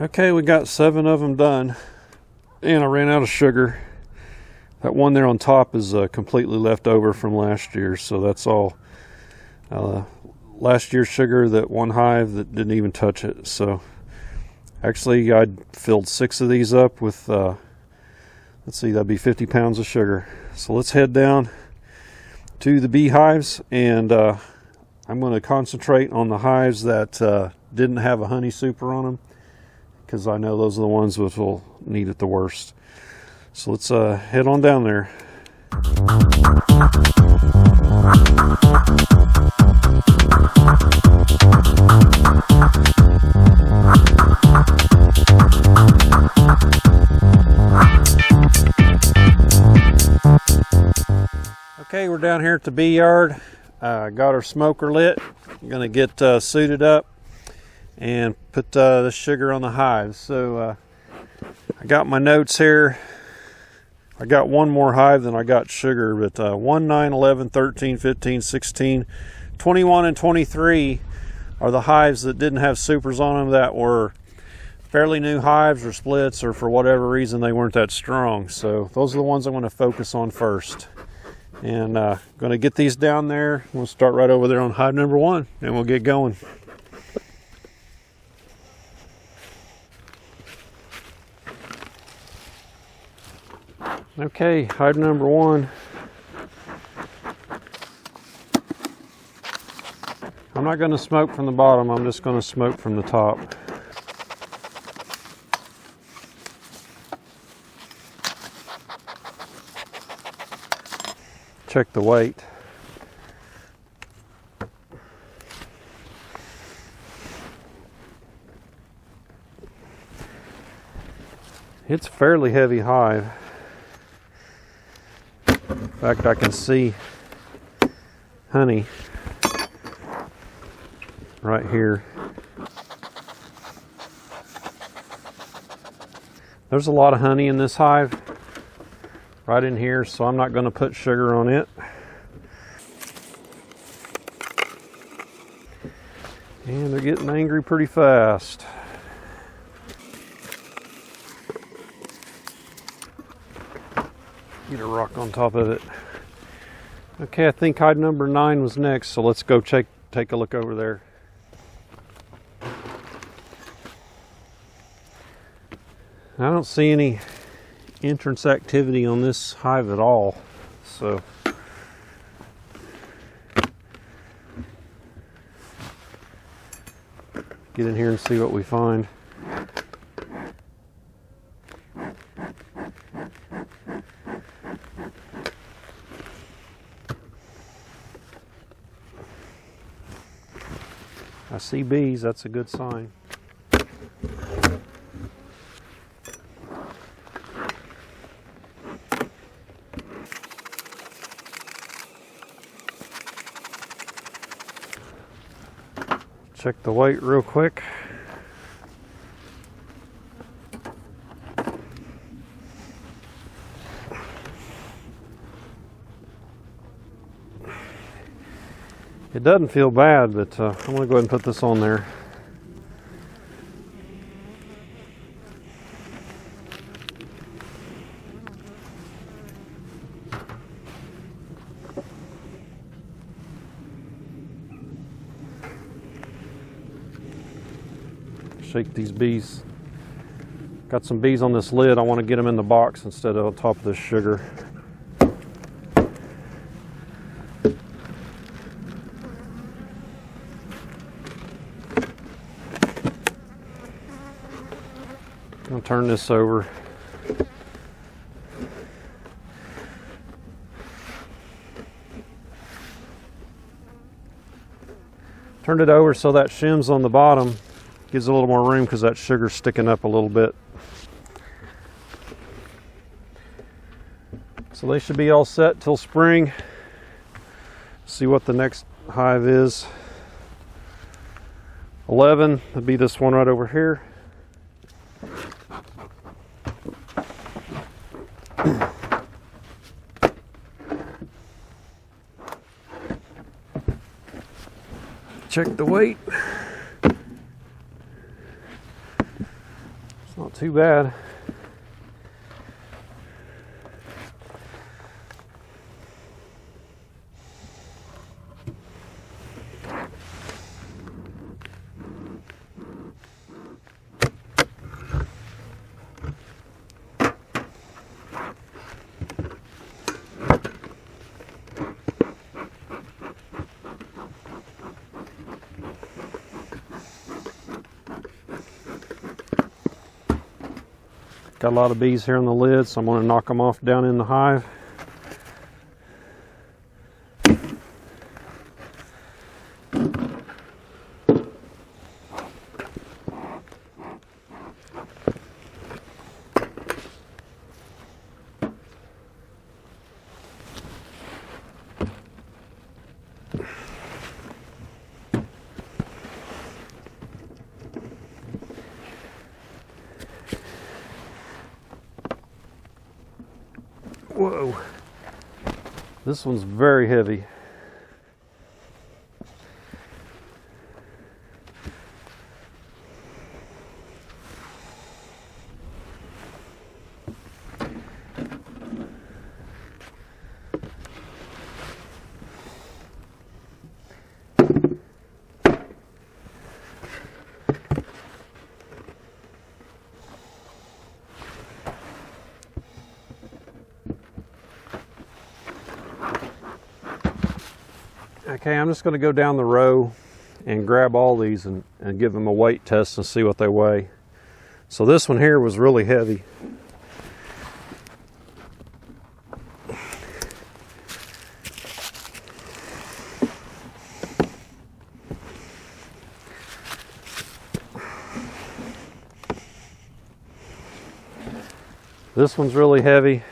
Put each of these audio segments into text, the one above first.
Okay, we got 7 of them done, and I ran out of sugar. That one there on top is completely left over from last year, so that's all last year's sugar, that one hive that didn't even touch it. So actually I filled 6 of these up with let's see, that'd be 50 pounds of sugar. So let's head down to the beehives, and I'm going to concentrate on the hives that didn't have a honey super on them, because I know those are the ones that will need it the worst. So let's head on down there. Okay, we're down here at the bee yard. Got our smoker lit. I'm going to get suited up and put the sugar on the hives. So I got my notes here. I got one more hive than I got sugar, but 1, 9, 11, 13, 15, 16, 21, and 23 are the hives that didn't have supers on them, that were fairly new hives or splits, or for whatever reason they weren't that strong. So those are the ones I'm going to focus on first. And going to get these down there. We'll start right over there on hive number 1, and we'll get going. Okay, hive number 1. I'm not going to smoke from the bottom, I'm just going to smoke from the top. Check the weight. It's a fairly heavy hive. In fact, I can see honey right here. There's a lot of honey in this hive right in here, so I'm not going to put sugar on it. And they're getting angry pretty fast. Get a rock on top of it. Okay, I think hive number 9 was next, so let's go take a look over there. I don't see any entrance activity on this hive at all, so get in here and see what we find. I see bees, that's a good sign. Check the weight real quick. It doesn't feel bad, but I'm going to go ahead and put this on there. Shake these bees. Got some bees on this lid. I want to get them in the box instead of on top of this sugar. I'll turn this over. Turned it over so that shims on the bottom gives a little more room, because that sugar's sticking up a little bit. So they should be all set till spring. See what the next hive is. 11 would be this one right over here. Check the weight. Not too bad. Got a lot of bees here on the lid, so I'm going to knock them off down in the hive. Whoa, this one's very heavy. Okay, I'm just going to go down the row and grab all these and give them a weight test and see what they weigh. So this one here was really heavy. This one's really heavy.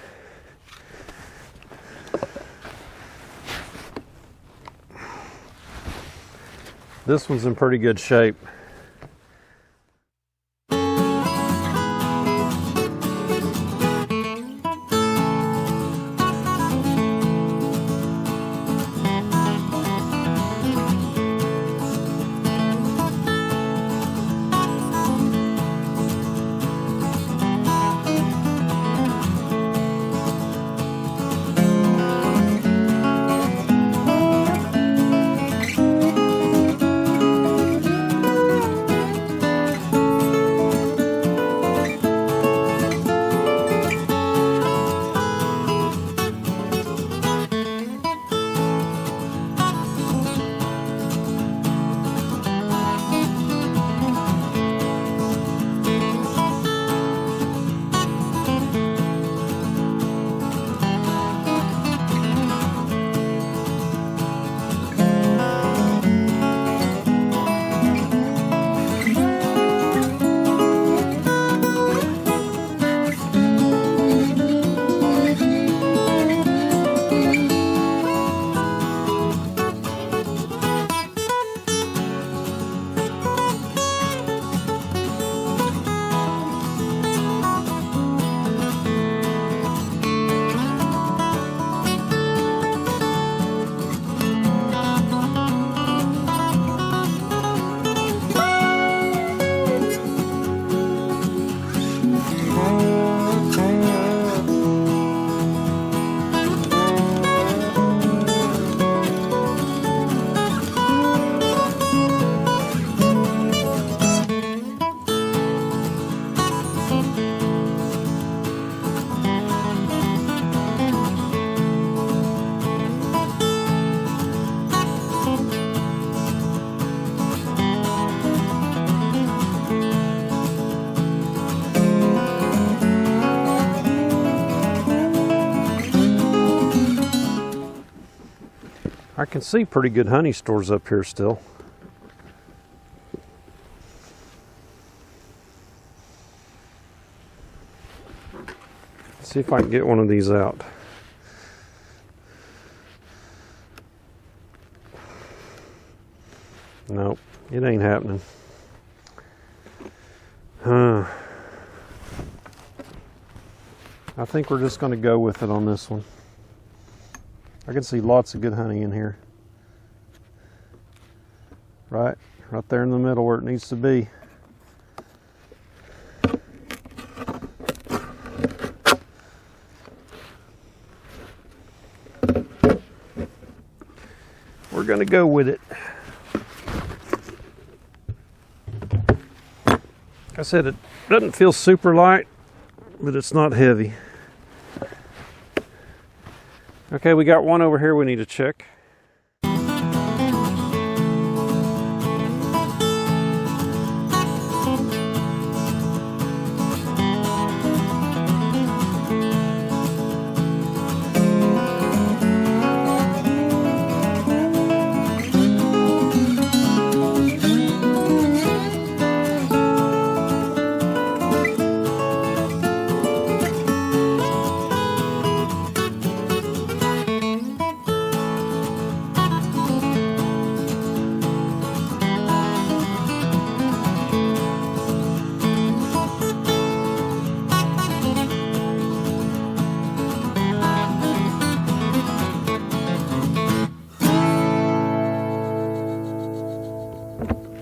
This one's in pretty good shape. I can see pretty good honey stores up here still. Let's see if I can get one of these out. Nope, it ain't happening. I think we're just going to go with it on this one. I can see lots of good honey in here. Right there in the middle where it needs to be. going to go with it. Like I said, it doesn't feel super light, but it's not heavy. Okay, we got one over here we need to check.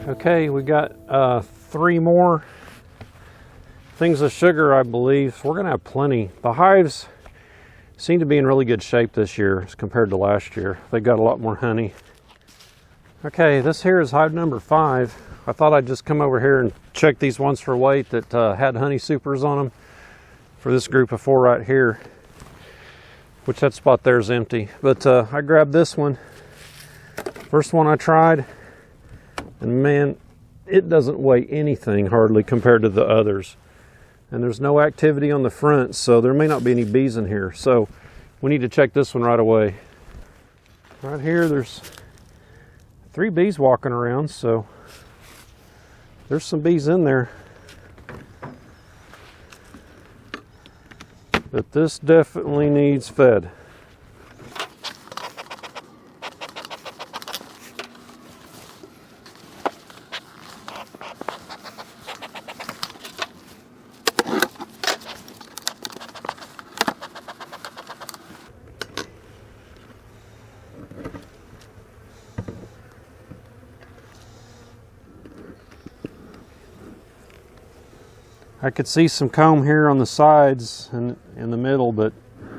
Okay, we got 3 more things of sugar, I believe. So we're going to have plenty. The hives seem to be in really good shape this year as compared to last year. They got a lot more honey. Okay, this here is hive number 5. I thought I'd just come over here and check these ones for weight that had honey supers on them for this group of 4 right here, which that spot there is empty. But I grabbed this one. First one I tried. And man, it doesn't weigh anything hardly compared to the others. And there's no activity on the front, so there may not be any bees in here. So we need to check this one right away. Right here, there's 3 bees walking around, so there's some bees in there. But this definitely needs fed. I could see some comb here on the sides and in the middle, but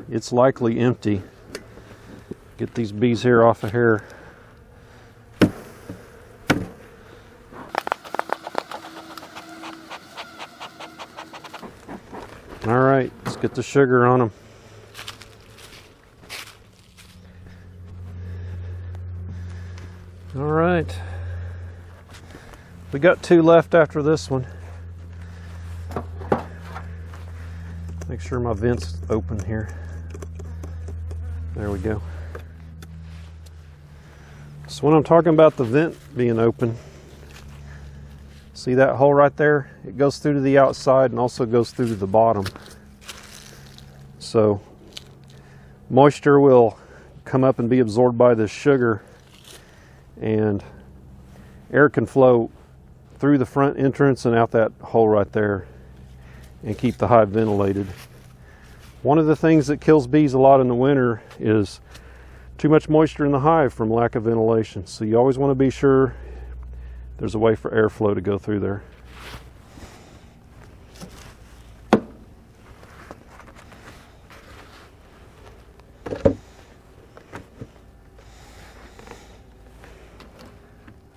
it's likely empty. Get these bees here off of here. All right, let's get the sugar on them. All right, we got 2 left after this one. Make sure my vent's open here. There we go. So when I'm talking about the vent being open, see that hole right there? It goes through to the outside and also goes through to the bottom. So moisture will come up and be absorbed by this sugar, and air can flow through the front entrance and out that hole right there and keep the hive ventilated. One of the things that kills bees a lot in the winter is too much moisture in the hive from lack of ventilation. So you always want to be sure there's a way for airflow to go through there.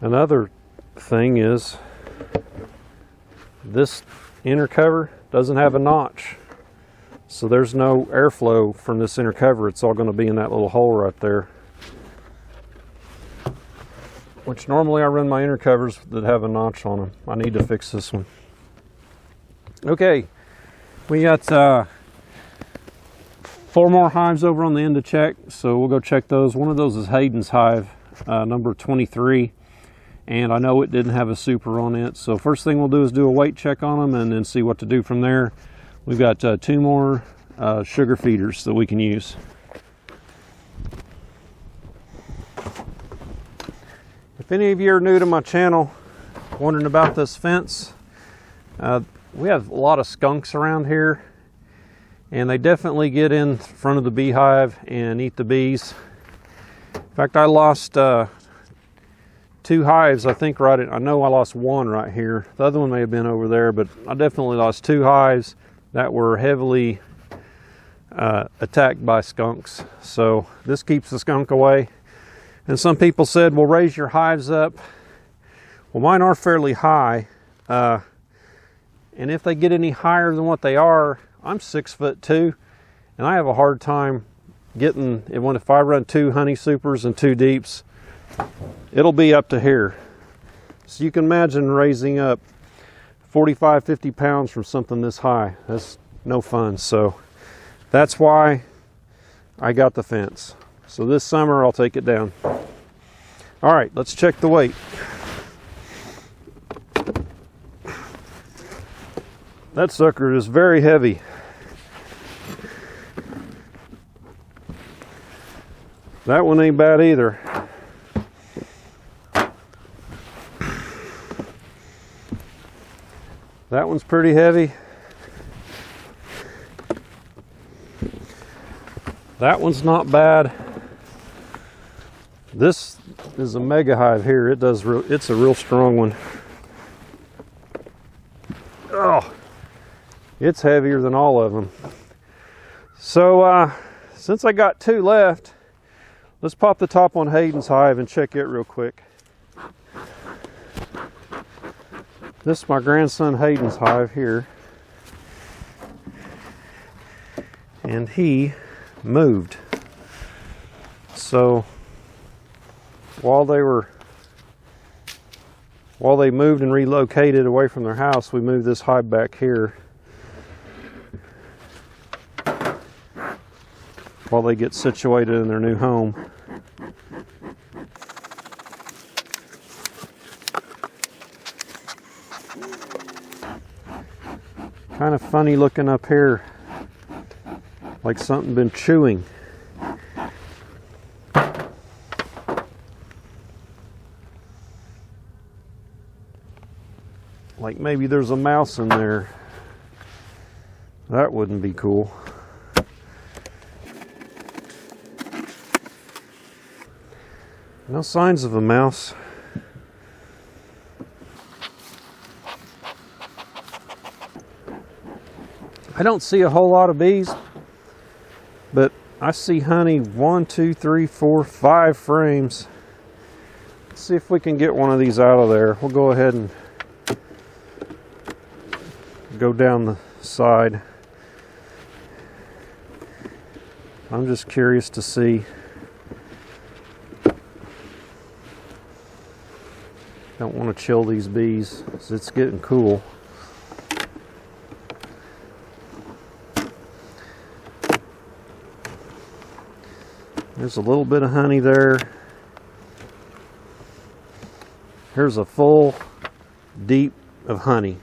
Another thing is this inner cover doesn't have a notch, so there's no airflow from this inner cover. It's all going to be in that little hole right there, which normally I run my inner covers that have a notch on them. I need to fix this one. Okay, we got 4 more hives over on the end to check, so we'll go check those. One of those is Hayden's hive, number 23. And I know it didn't have a super on it. So first thing we'll do is do a weight check on them and then see what to do from there. We've got 2 more sugar feeders that we can use. If any of you are new to my channel, wondering about this fence, we have a lot of skunks around here, and they definitely get in front of the beehive and eat the bees. In fact, I lost 2 hives, I think, I know I lost 1 right here. The other one may have been over there, but I definitely lost 2 hives that were heavily attacked by skunks. So this keeps the skunk away. And some people said, well, raise your hives up. Well, mine are fairly high. And if they get any higher than what they are, I'm 6'2", and I have a hard time getting, if I run 2 honey supers and 2 deeps, it'll be up to here. So you can imagine raising up 45, 50 pounds from something this high. That's no fun. So that's why I got the fence. So this summer I'll take it down. All right, let's check the weight. That sucker is very heavy. That one ain't bad either. That one's pretty heavy. That one's not bad. This is a mega hive here. It's a real strong one. Oh, it's heavier than all of them. So since I got 2 left, let's pop the top on Hayden's hive and check it real quick. This is my grandson Hayden's hive here. And he moved. So while they moved and relocated away from their house, we moved this hive back here while they get situated in their new home. Kind of funny looking up here, like something been chewing. Like maybe there's a mouse in there. That wouldn't be cool. No signs of a mouse. I don't see a whole lot of bees, but I see honey 1, 2, 3, 4, 5 frames. Let's see if we can get one of these out of there. We'll go ahead and go down the side. I'm just curious to see. Don't want to chill these bees, so it's getting cool. There's a little bit of honey there. Here's a full deep of honey.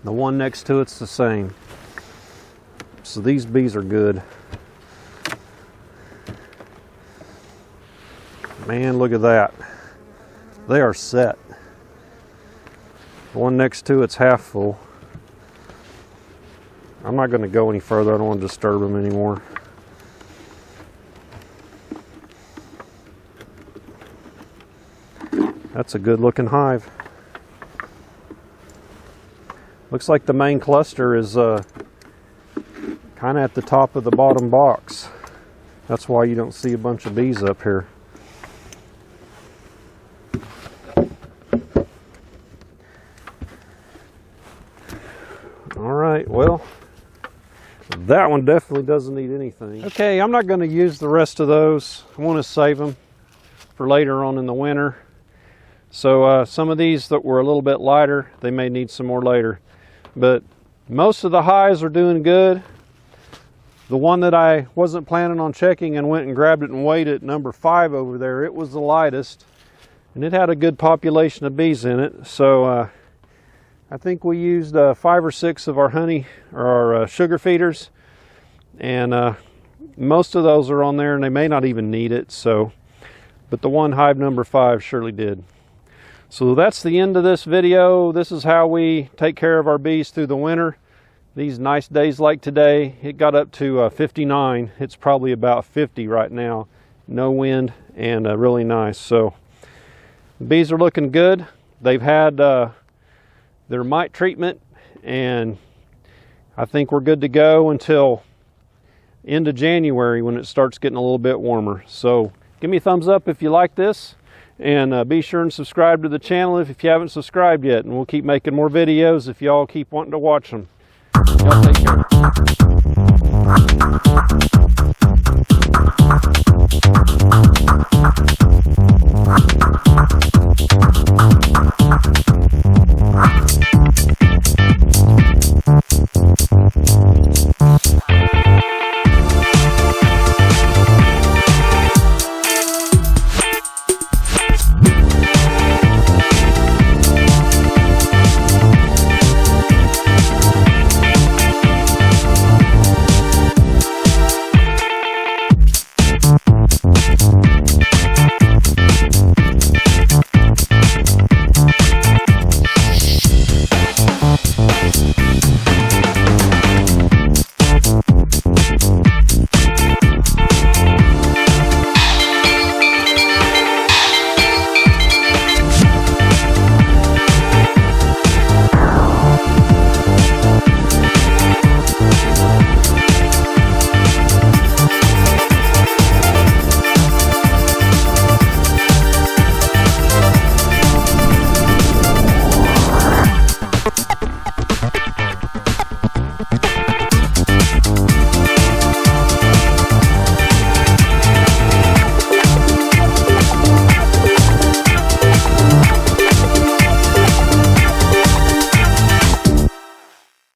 The one next to it's the same. So these bees are good. Man, look at that. They are set. The one next to it's half full. I'm not going to go any further. I don't want to disturb them anymore. That's a good looking hive. Looks like the main cluster is kind of at the top of the bottom box. That's why you don't see a bunch of bees up here. All right, well, that one definitely doesn't need anything. Okay, I'm not going to use the rest of those. I want to save them for later on in the winter. So some of these that were a little bit lighter, they may need some more later. But most of the hives are doing good. The one that I wasn't planning on checking and went and grabbed it and weighed it, number 5 over there, it was the lightest. And it had a good population of bees in it. So I think we used 5 or 6 of our honey or our sugar feeders. And most of those are on there and they may not even need it. So, but the one hive number 5 surely did. So that's the end of this video. This is how we take care of our bees through the winter. These nice days like today, it got up to 59. It's probably about 50 right now. No wind and really nice. So bees are looking good. They've had their mite treatment and I think we're good to go until end of January when it starts getting a little bit warmer. So Give me a thumbs up if you like this, and be sure and subscribe to the channel if you haven't subscribed yet, and we'll keep making more videos if y'all keep wanting to watch them. Y'all take care.